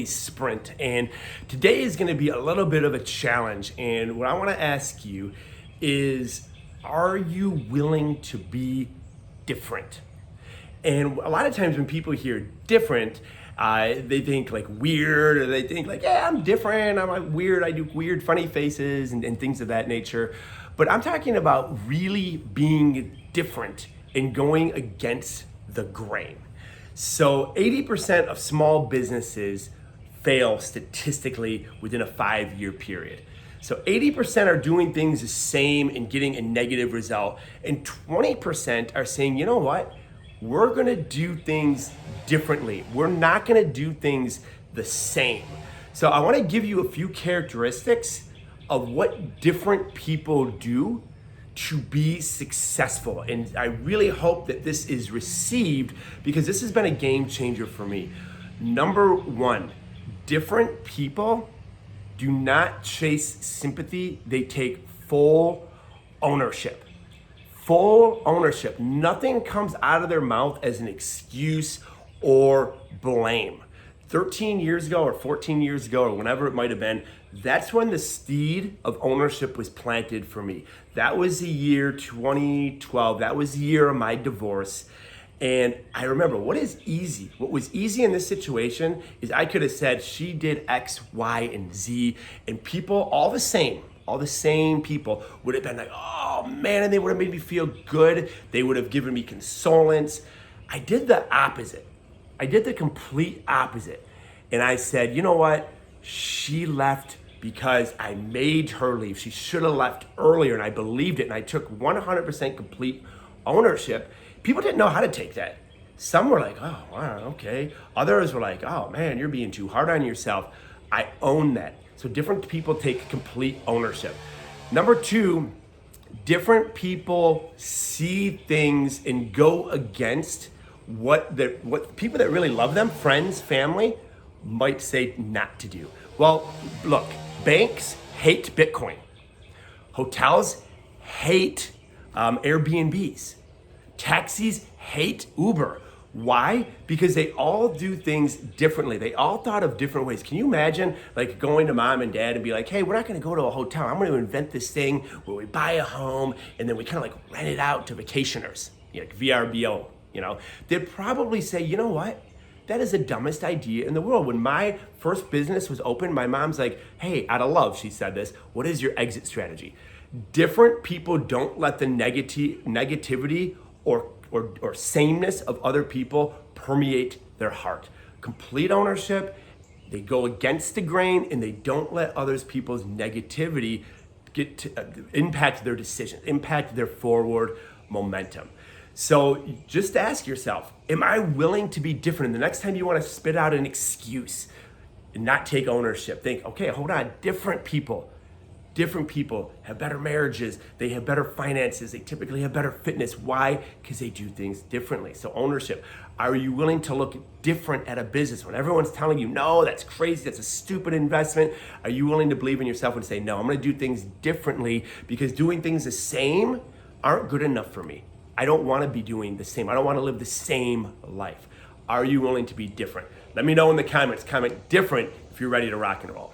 sprint. And today is going to be a little bit of a challenge. And what I want to ask you is, are you willing to be different? And a lot of times when people hear different, they think like weird, or they think like, yeah, I'm different, I'm like weird, I do weird funny faces and things of that nature. But I'm talking about really being different and going against the grain. So 80% of small businesses fail statistically within a 5-year period. So 80% are doing things the same and getting a negative result. And 20% are saying, you know what? We're gonna do things differently. We're not gonna do things the same. So I wanna give you a few characteristics of what different people do to be successful. And I really hope that this is received, because this has been a game changer for me. Number one, different people do not chase sympathy, they take full ownership. Full ownership. Nothing comes out of their mouth as an excuse or blame. 13 years ago or 14 years ago or whenever it might have been, that's when the seed of ownership was planted for me. That was the year 2012. That was the year of my divorce. And I remember what was easy in this situation is I could have said she did X, Y, and Z, and people, all the same people would have been like, oh man, and they would have made me feel good. They would have given me consolence. I did the opposite. I did the complete opposite. And I said, you know what? She left because I made her leave. She should have left earlier, and I believed it, and I took 100% complete ownership. People didn't know how to take that. Some were like, oh, wow, okay. Others were like, oh man, you're being too hard on yourself. I own that. So different people take complete ownership. Number two, different people see things and go against what people that really love them, friends, family, might say not to do. Well, look, banks hate Bitcoin. Hotels hate Airbnbs. Taxis hate Uber. Why? Because they all do things differently. They all thought of different ways. Can you imagine like going to mom and dad and be like, hey, we're not gonna go to a hotel. I'm gonna invent this thing where we buy a home and then we kind of like rent it out to vacationers, like VRBO, They'd probably say, you know what? That is the dumbest idea in the world. When my first business was open, my mom's like, hey, out of love, she said this, what is your exit strategy? Different people don't let the negativity or sameness of other people permeate their heart. Complete ownership, they go against the grain, and they don't let others people's negativity get to, impact their decisions, impact their forward momentum. So just ask yourself, am I willing to be different? And the next time you want to spit out an excuse and not take ownership, think, okay, hold on, different people have better marriages, they have better finances, they typically have better fitness. Why? Because they do things differently. So ownership. Are you willing to look different at a business when everyone's telling you, no, that's crazy, that's a stupid investment? Are you willing to believe in yourself and say, no, I'm gonna do things differently, because doing things the same aren't good enough for me. I don't wanna be doing the same. I don't wanna live the same life. Are you willing to be different? Let me know in the comments. Comment different if you're ready to rock and roll.